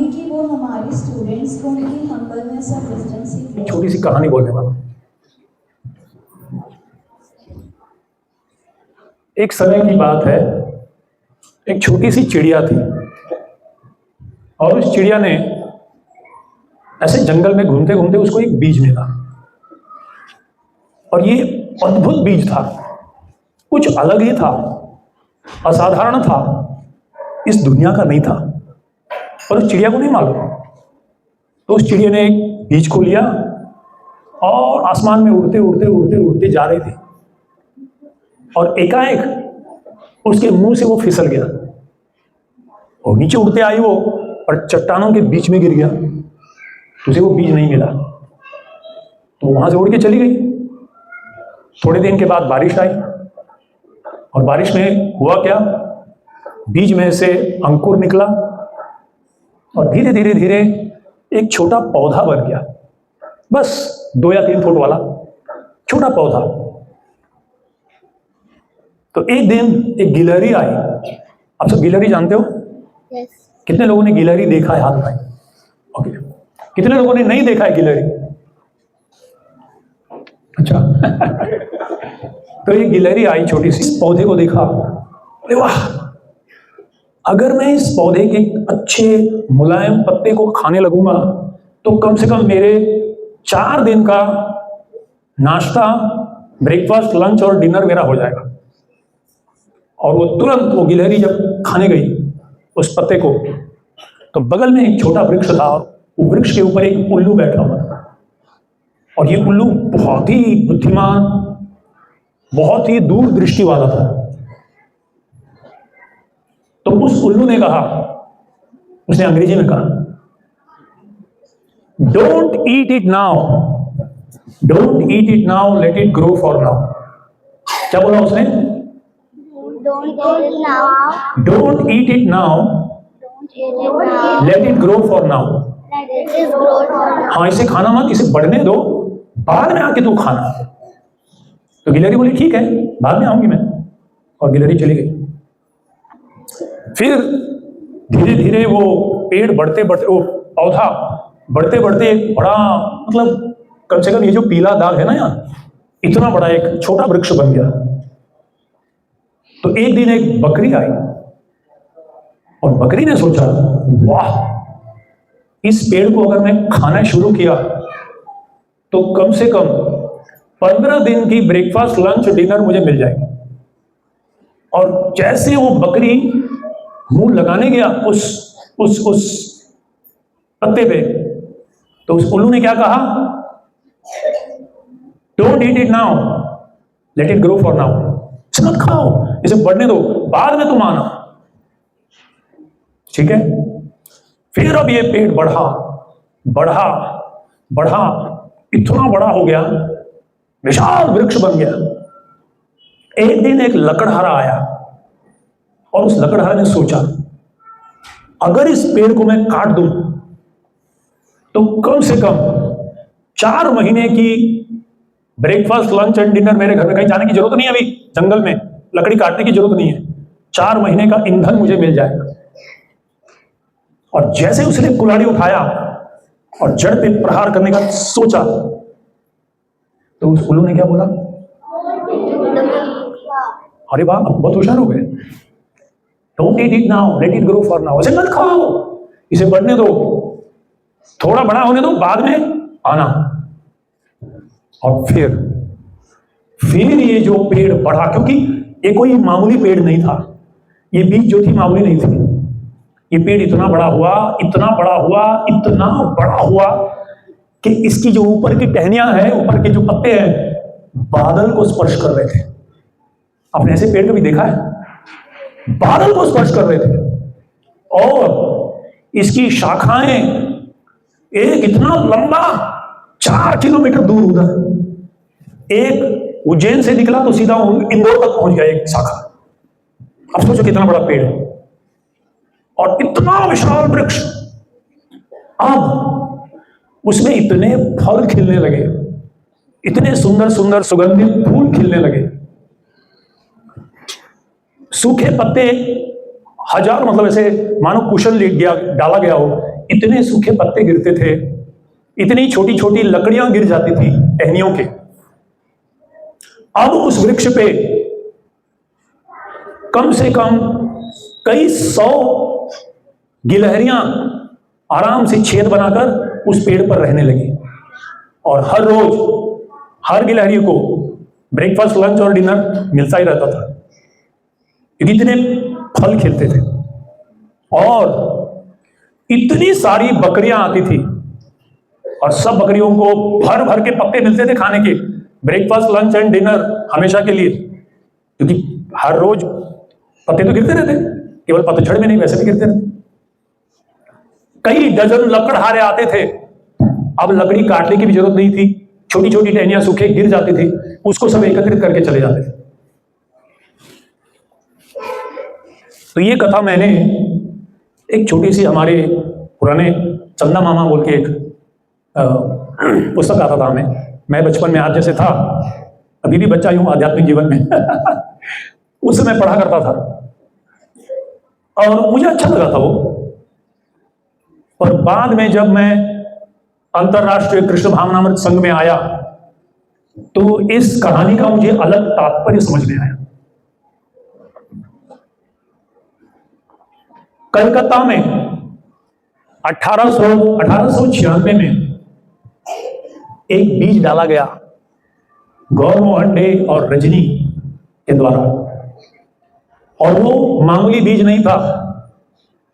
चाहूंगी कि वो हमारे स्टूडेंट्स को उनकी हम्बलनेस और विजडम से छोटी सी कहानी बोलने वाला। एक समय की बात है, एक छोटी सी चिड़िया थी और उस चिड़िया ने ऐसे जंगल में घूमते घूमते उसको एक बीज मिला और ये अद्भुत बीज था, कुछ अलग ही था, असाधारण था, इस दुनिया का नहीं था और उस चिड़िया को नहीं मालूम। तो उस चिड़िया ने एक बीज को लिया और आसमान में उड़ते उड़ते उड़ते उड़ते जा रही थी और एकाएक उसके मुंह से वो फिसल गया और नीचे उड़ते आई वो और चट्टानों के बीच में गिर गया। तो उसे वो बीज नहीं मिला तो वहां से उड़ के चली गई। थोड़े दिन के बाद बारिश आई और बारिश में हुआ क्या, बीज में से अंकुर निकला और धीरे धीरे धीरे एक छोटा पौधा बन गया, बस 2 या 3 फुट वाला छोटा पौधा। तो एक दिन एक गिलहरी आई। आप सब गिलहरी जानते हो? Yes. कितने लोगों ने गिलहरी देखा है? हाथ उठाएं। ओके, कितने लोगों ने नहीं देखा है गिलहरी? अच्छा तो ये गिलहरी आई, छोटी सी पौधे को देखा, अरे वाह, अगर मैं इस पौधे के अच्छे मुलायम पत्ते को खाने लगूंगा तो कम से कम मेरे 4 दिन का नाश्ता, ब्रेकफास्ट, लंच और डिनर मेरा हो जाएगा। और वो तुरंत वो गिलहरी जब खाने गई उस पत्ते को तो बगल में एक छोटा वृक्ष था और वो वृक्ष के ऊपर एक उल्लू बैठा हुआ था और ये उल्लू बहुत ही बुद्धिमान, बहुत ही दूरदृष्टि वाला था। तो उस उल्लू ने कहा, उसने अंग्रेजी में कहा, don't eat it now, don't eat it now, let it grow for now. क्या बोला उसने? Don't eat it now. Don't eat it now, Don't eat it now. Let it grow for now. Let it is grow for now. हाँ, इसे खाना मत, इसे बढ़ने दो, बाद में आके तू खाना। तो गिलहरी बोली ठीक है, बाद में आऊंगी मैं, और गिलहरी चली गई। फिर धीरे धीरे वो पेड़ बढ़ते बढ़ते, वो पौधा बढ़ते बढ़ते एक बड़ा, मतलब कम से कम ये जो पीला दाग है ना यहाँ, इतना बड़ा एक छोटा वृक्ष बन गया। तो एक दिन एक बकरी आई और बकरी ने सोचा, वाह, इस पेड़ को अगर मैं खाना शुरू किया तो कम से कम 15 दिन की ब्रेकफास्ट, लंच, डिनर मुझे मिल जाएगी। और जैसे वो बकरी मुंह लगाने गया उस पत्ते पे, तो उस उल्लू ने क्या कहा, don't eat it now, let it grow for now. इसे मत खाओ, इसे बढ़ने दो, बाद में तुम आना। ठीक है। फिर अब ये पेड़ बढ़ा बढ़ा बढ़ा, इतना बड़ा हो गया, विशाल वृक्ष बन गया। एक दिन एक लकड़हारा आया और उस लकड़हारे ने सोचा, अगर इस पेड़ को मैं काट दूं तो कम से कम 4 महीने की ब्रेकफास्ट, लंच एंड डिनर, मेरे घर में कहीं जाने की जरूरत नहीं है, अभी जंगल में लकड़ी काटने की जरूरत नहीं है, 4 महीने का ईंधन मुझे मिल जाएगा। और जैसे उसने कुल्हाड़ी उठाया और जड़ पे प्रहार करने का सोचा तो उस उल्लू ने क्या बोला, अरे वाह, बहुत होशियार हो गए, don't eat it now, let it grow for now. इसे मत खाओ, इसे बढ़ने दो, थोड़ा बड़ा होने दो, बाद में आना। और फिर ये जो पेड़ बढ़ा, क्योंकि ये कोई मामूली पेड़ नहीं था, ये बीज जो थी मामूली नहीं थी, ये पेड़ इतना बड़ा हुआ, इतना बड़ा हुआ, इतना बड़ा हुआ कि इसकी जो ऊपर की टहनियां हैं, ऊपर के जो पत्ते हैं, बादल को स्पर्श कर रहे थे। आपने ऐसे पेड़ कभी देखा है? बादल को स्पर्श कर रहे थे। और इसकी शाखाएं एक इतना लंबा 4 किलोमीटर दूर उधर, एक उज्जैन से निकला तो सीधा इंदौर तक पहुंच गया एक शाखा। अब सोचो कितना बड़ा पेड़ है और इतना विशाल वृक्ष। अब उसमें इतने फल खिलने लगे, इतने सुंदर सुंदर सुगंधित फूल खिलने लगे, सूखे पत्ते हजार, मतलब ऐसे मानो कुशन डाला गया हो, इतने सूखे पत्ते गिरते थे, इतनी छोटी छोटी लकड़ियां गिर जाती थी टहनियों के। अब उस वृक्ष पे कम से कम कई 100 गिलहरियां आराम से छेद बनाकर उस पेड़ पर रहने लगी, और हर रोज हर गिलहरी को ब्रेकफास्ट, लंच और डिनर मिलता ही रहता था, क्योंकि इतने फल खिलते थे। और इतनी सारी बकरियां आती थी, और सब बकरियों को भर भर के पत्ते मिलते थे खाने के, ब्रेकफास्ट, लंच एंड डिनर हमेशा के लिए, क्योंकि हर रोज पत्ते तो गिरते रहते, केवल पतझड़ में नहीं, वैसे भी गिरते रहते। कई डजन लकड़हारे आते थे। अब लकड़ी काटने की भी जरूरत नहीं थी, छोटी छोटी टहनियां सूखे गिर जाती थी, उसको सब एकत्रित करके चले जाते थे। तो ये कथा मैंने एक छोटी सी, हमारे पुराने चंदा मामा बोल के एक पुस्तक आता था हमें, मैं बचपन में आज जैसे था, अभी भी बच्चा यूं आध्यात्मिक जीवन में उस समय पढ़ा करता था, और मुझे अच्छा लगा था वो। और बाद में जब मैं अंतरराष्ट्रीय कृष्ण भावनामृत संघ में आया, तो इस कहानी का मुझे अलग तात्पर्य समझ में आया। कलकत्ता में 1896 में एक बीज डाला गया गौरमोहन डे और रजनी के द्वारा, और वो मामूली बीज नहीं था,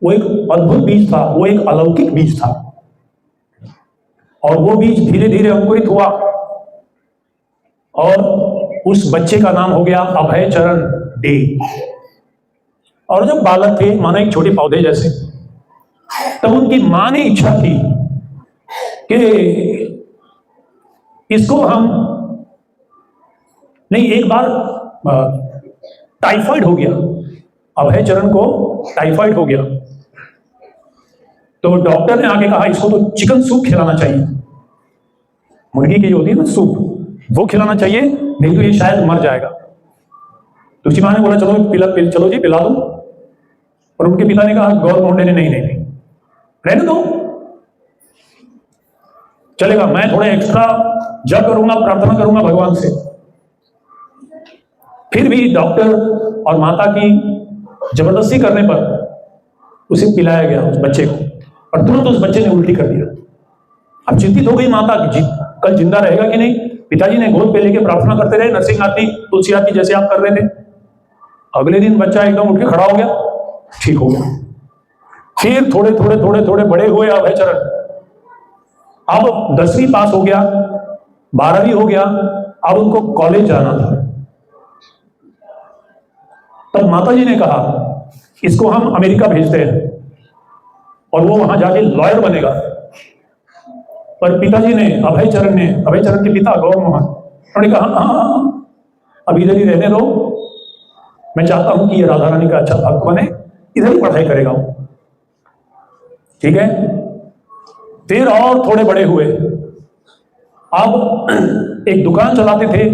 वो एक अद्भुत बीज था, वो एक अलौकिक बीज था। और वो बीज धीरे धीरे अंकुरित हुआ, और उस बच्चे का नाम हो गया अभय चरण डे। और जब बालक थे, मानो एक छोटे पौधे जैसे, तब उनकी मां ने इच्छा की कि इसको हम नहीं, एक बार टाइफाइड हो गया, अभय चरण को टाइफाइड हो गया, तो डॉक्टर ने आके कहा इसको तो चिकन सूप खिलाना चाहिए, मुर्गी की जो होती है ना सूप, वो खिलाना चाहिए, नहीं तो ये शायद मर जाएगा। तो उसकी मां ने बोला चलो चलो जी पिला दो। और उनके पिता ने कहा, गौरमोहन डे ने नहीं रहने दो, चलेगा, मैं थोड़े एक्स्ट्रा जप करूंगा, प्रार्थना करूंगा भगवान से। फिर भी डॉक्टर और माता की जबरदस्ती करने पर उसे पिलाया गया उस बच्चे को, और तुरंत उस बच्चे ने उल्टी कर दिया। अब चिंतित हो गई माता कि कल जिंदा रहेगा कि नहीं। पिताजी ने गोद पे लेके प्रार्थना करते रहे, नरसिंह आरती, तुलसी आरती जैसे आप कर रहे थे। अगले दिन बच्चा एकदम उठ के खड़ा हो गया, ठीक हो गया। फिर थोड़े थोड़े थोड़े थोड़े बड़े हुए अभय चरण, अब 10वीं पास हो गया, 12वीं हो गया, अब उनको कॉलेज जाना था। तब माताजी ने कहा इसको हम अमेरिका भेजते हैं और वो वहां जाके लॉयर बनेगा। पर पिताजी ने, अभय चरण के पिता गौरमोहन, उन्होंने कहा हाँ, अब इधर ही रहने दो, मैं चाहता हूं कि ये राधा रानी का अच्छा भक्त बने, इधर ही पढ़ाई करेगा। ठीक है। फिर और थोड़े बड़े हुए, अब एक दुकान चलाते थे,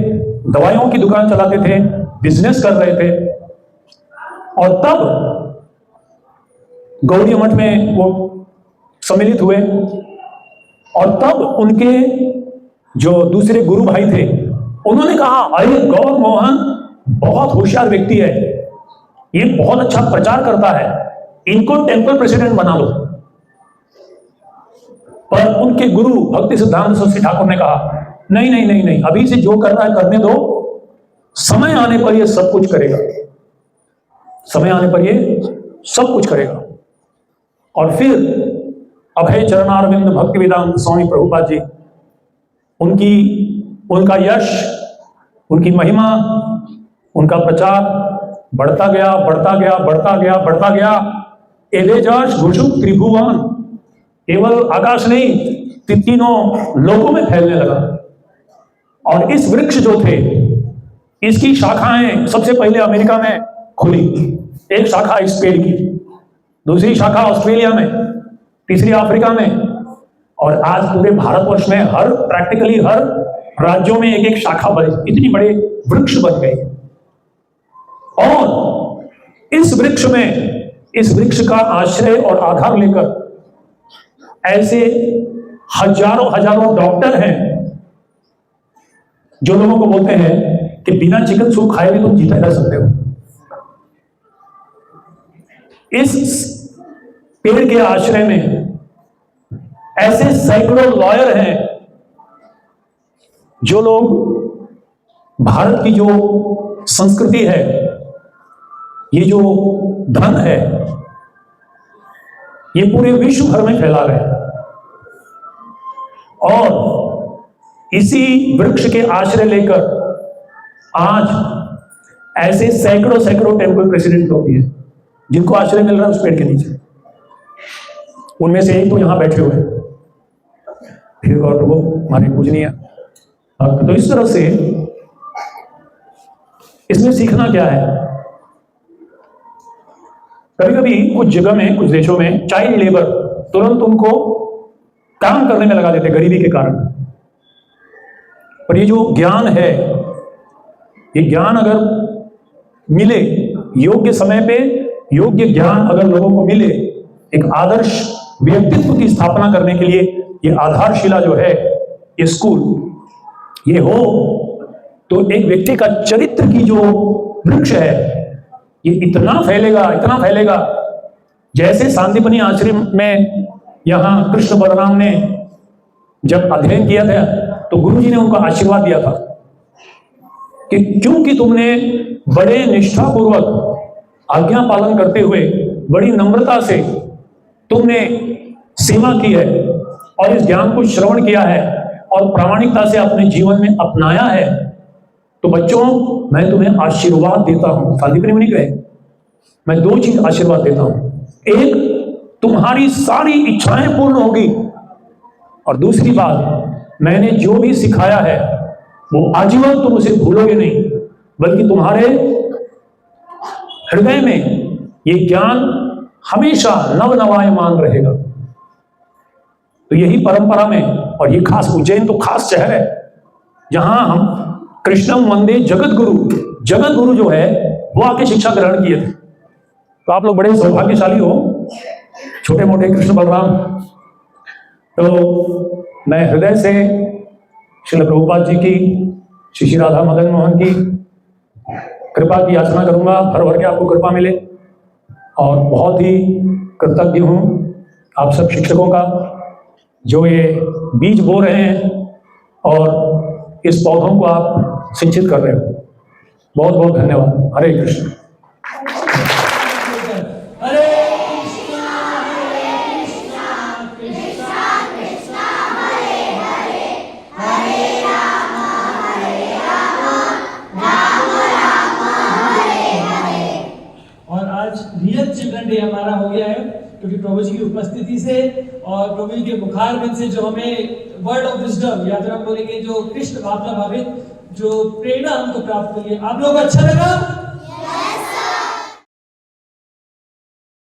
दवाइयों की दुकान चलाते थे, बिजनेस कर रहे थे। और तब गौड़ी मठ में वो सम्मिलित हुए, और तब उनके जो दूसरे गुरु भाई थे, उन्होंने कहा अरे गौरमोहन बहुत होशियार व्यक्ति है, ये बहुत अच्छा प्रचार करता है, इनको टेंपल प्रेसिडेंट बना दो। पर उनके गुरु भक्ति सिद्धांत सरस्वती ठाकुर ने कहा नहीं नहीं नहीं नहीं, अभी से जो कर रहा है करने दो, समय आने पर ये सब कुछ करेगा, समय आने पर ये सब कुछ करेगा। और फिर अभय चरणारविंद भक्ति वेदांत स्वामी प्रभुपाद जी, उनका यश, उनकी महिमा, उनका प्रचार बढ़ता गया, बढ़ता गया, बढ़ता गया, बढ़ता गया। एले जश घुषुक त्रिभुवन, केवल आकाश नहीं, तीनों लोकों में फैलने लगा। और इस वृक्ष जो थे, इसकी शाखाएं सबसे पहले अमेरिका में खुली, एक शाखा इस पेड़ की, दूसरी शाखा ऑस्ट्रेलिया में, तीसरी अफ्रीका में, और आज पूरे भारतवर्ष में प्रैक्टिकली हर राज्यों में एक एक शाखा बनी, इतनी बड़े वृक्ष बन गए। और इस वृक्ष का आश्रय और आधार लेकर ऐसे हजारों हजारों डॉक्टर हैं जो लोगों को बोलते हैं कि बिना चिकन सूप खाए भी तुम जीते रह सकते हो। इस पेड़ के आश्रय में ऐसे सैकड़ों लॉयर हैं जो लोग भारत की जो संस्कृति है, ये जो धन है, ये पूरे विश्व भर में फैला रहे हैं। और इसी वृक्ष के आश्रय लेकर आज ऐसे सैकड़ों सैकड़ों टेम्पल प्रेसिडेंट लोग भी हैं जिनको आश्रय मिल रहा है उस पेड़ के नीचे। उनमें से एक तो यहां बैठे हुए हैं, फिर और वो हमारे पूजनीय। तो इस तरह से इसमें सीखना क्या है? कभी कभी कुछ जगह में, कुछ देशों में चाइल्ड लेबर तुरंत उनको काम करने में लगा देते गरीबी के कारण। पर ये जो ज्ञान है, ये ज्ञान अगर मिले योग्य समय पे, योग्य ज्ञान अगर लोगों को मिले, एक आदर्श व्यक्तित्व की स्थापना करने के लिए ये आधारशिला जो है, ये स्कूल, ये हो, तो एक व्यक्ति का चरित्र की जो वृक्ष है ये इतना फैलेगा। जैसे सांदीपनी आश्रम में यहां कृष्ण बलराम ने जब अध्ययन किया था तो गुरुजी ने उनको आशीर्वाद दिया था कि क्योंकि तुमने बड़े निष्ठापूर्वक आज्ञा पालन करते हुए बड़ी नम्रता से तुमने सेवा की है और इस ज्ञान को श्रवण किया है और प्रामाणिकता से अपने जीवन में अपनाया है, तो बच्चों मैं तुम्हें आशीर्वाद देता हूं। सांदीपनी मुनि कहे मैं 2 चीज आशीर्वाद देता हूं, एक तुम्हारी सारी इच्छाएं पूर्ण होगी, और दूसरी बात मैंने जो भी सिखाया है वो आजीवन तुम उसे भूलोगे नहीं, बल्कि तुम्हारे हृदय में ये ज्ञान हमेशा नवनवायमान रहेगा। तो यही परंपरा में, और ये खास उज्जैन तो खास शहर है जहां हम कृष्णम वंदे जगत गुरु जो है वो आके शिक्षा ग्रहण किए थे। तो आप लोग बड़े सौभाग्यशाली हो, छोटे मोटे कृष्ण बलराम। तो मैं हृदय से श्रील प्रभुपाद जी की, श्री राधा मदन मोहन की कृपा की याचना करूंगा, भर भर के आपको कृपा मिले। और बहुत ही कृतज्ञ हूं आप सब शिक्षकों का जो ये बीज बो रहे हैं और इस पौधों को आप सिंचित कर रहे हो। बहुत बहुत धन्यवाद। हरे कृष्ण। रियल चिल्ड्रन डे हमारा हो गया है क्योंकि प्रभु जी की उपस्थिति से और प्रभु जी के मुखार बिंद से जो हमें वर्ड ऑफ विजडम, या फिर हम बोलेंगे जो कृष्ण वार्ता भावित जो प्रेरणा हमको प्राप्त हुई है। आप लोगों को अच्छा लगा?